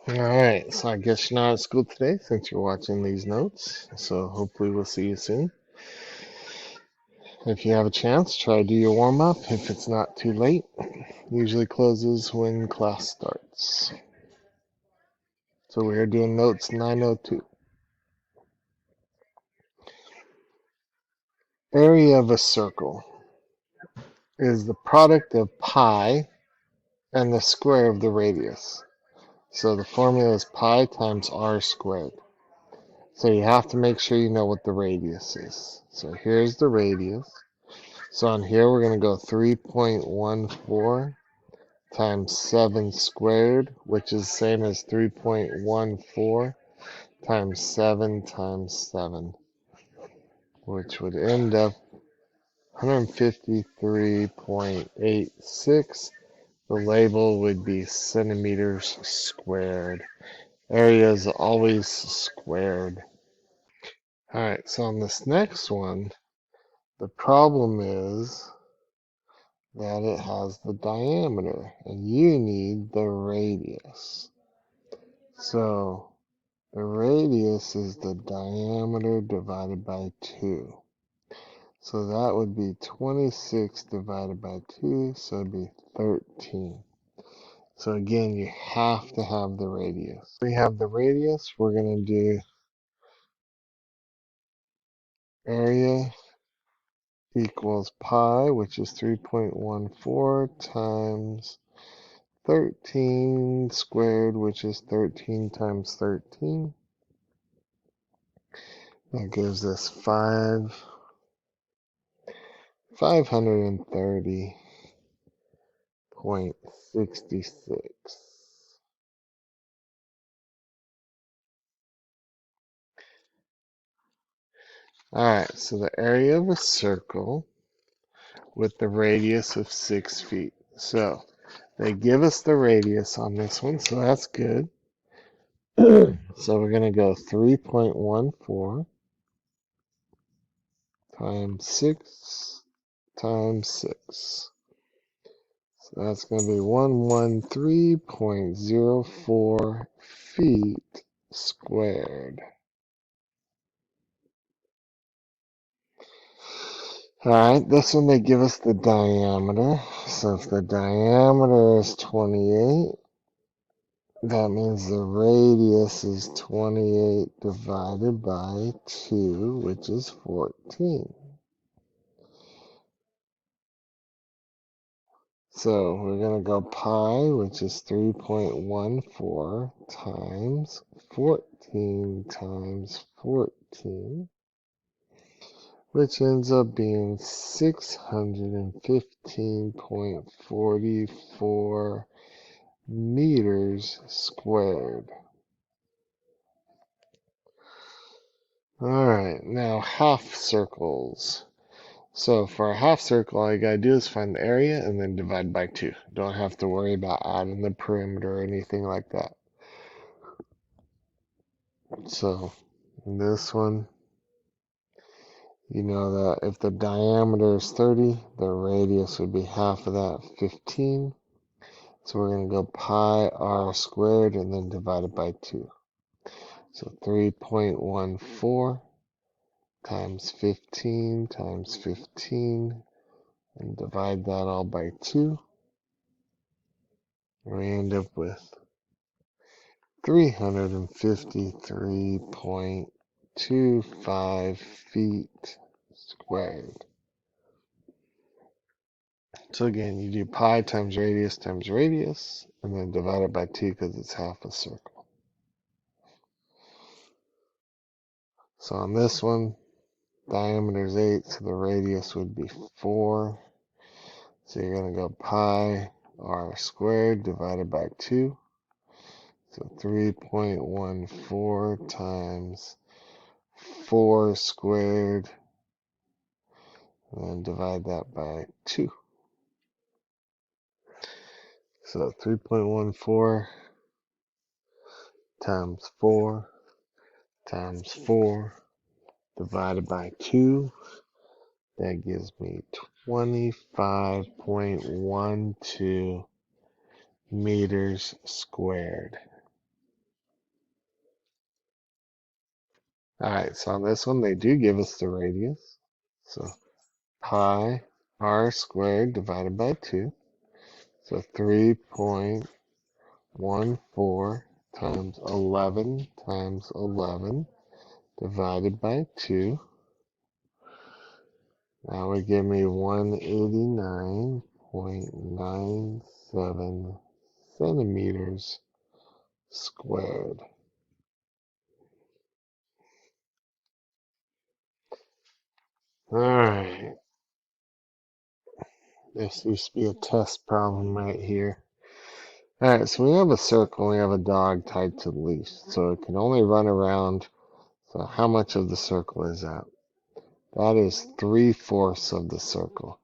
Alright, so I guess you're not at school today since you're watching these notes. So hopefully we'll see you soon. If you have a chance, try to do your warm up if it's not too late. Usually closes when class starts. So we're doing notes 902. Area of a circle is the product of pi and the square of the radius. So the formula is pi times r squared. So you have to make sure you know what the radius is. So here's the radius. So on here we're going to go 3.14 times 7 squared, which is the same as 3.14 times 7 times 7, which would end up 153.86. The label would be centimeters squared. Area is always squared. Alright, so on this next one, the problem is that it has the diameter, and you need the radius. So the radius is the diameter divided by 2. So that would be 26 divided by 2, so it would be 13. So again, you have to have the radius. We have the radius, we're going to do area equals pi, which is 3.14 times 13 squared, which is 13 times 13. That gives us 530.66. Alright, so the area of a circle with the radius of 6 feet. So they give us the radius on this one, so that's good. So we're going to go 3.14 times 6 times 6. So that's going to be 113.04 feet squared. Alright, this one they give us the diameter. So if the diameter is 28, that means the radius is 28 divided by 2, which is 14. So we're going to go pi, which is 3.14 times 14 times 14, which ends up being 615.44 meters squared. Alright, now half circles. So for a half circle, all you gotta do is find the area and then divide by 2. Don't have to worry about adding the perimeter or anything like that. So this one, you know that if the diameter is 30, the radius would be half of that, 15. So we're going to go pi r squared and then divide it by 2. So 3.14 times 15 times 15 and divide that all by 2. We end up with 353.25 feet squared. So again, you do pi times radius, and then divide it by 2 because it's half a circle. So on this one, diameter is 8, so the radius would be 4. So you're going to go pi r squared divided by 2. So 3.14 times 4 squared, and then divide that by 2. So 3.14 times 4 times 4 divided by 2. That gives me 25.12 meters squared. Alright, so on this one, they do give us the radius. So pi r squared divided by 2. So 3.14 times 11 times 11 divided by 2. That would give me 189.97 centimeters squared. Alright, this used to be a test problem right here. Alright, so we have a circle, we have a dog tied to the leash, so it can only run around. So how much of the circle is that? That is 3/4 of the circle.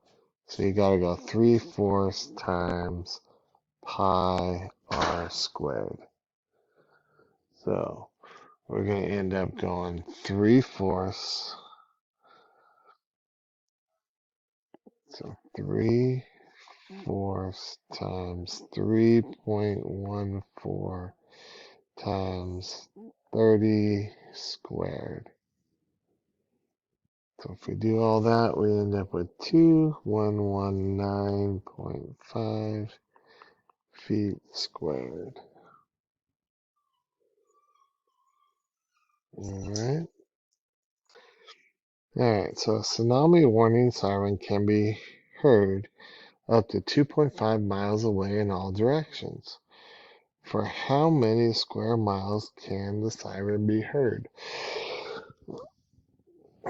So you gotta go 3/4 times pi r squared. So we're gonna end up going 3/4. So 3/4 times 3.14 times 30 squared. So if we do all that, we end up with 2119.5 feet squared. Alright. Alright, so a tsunami warning siren can be heard up to 2.5 miles away in all directions. For how many square miles can the siren be heard?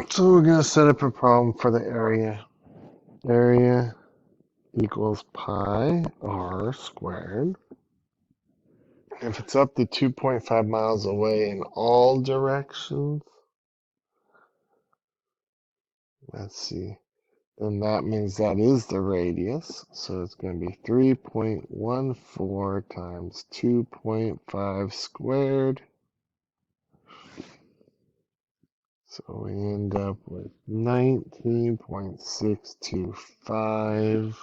So we're going to set up a problem for the area. Area equals pi r squared. If it's up to 2.5 miles away in all directions, let's see, then that means that is the radius. So it's going to be 3.14 times 2.5 squared. So we end up with 19.625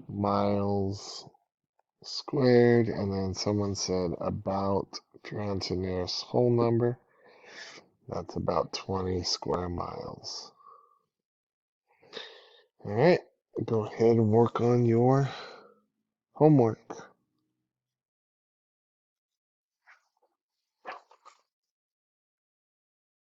miles squared. And then someone said about, if you're on to the nearest whole number, that's about 20 square miles. All right, go ahead and work on your homework.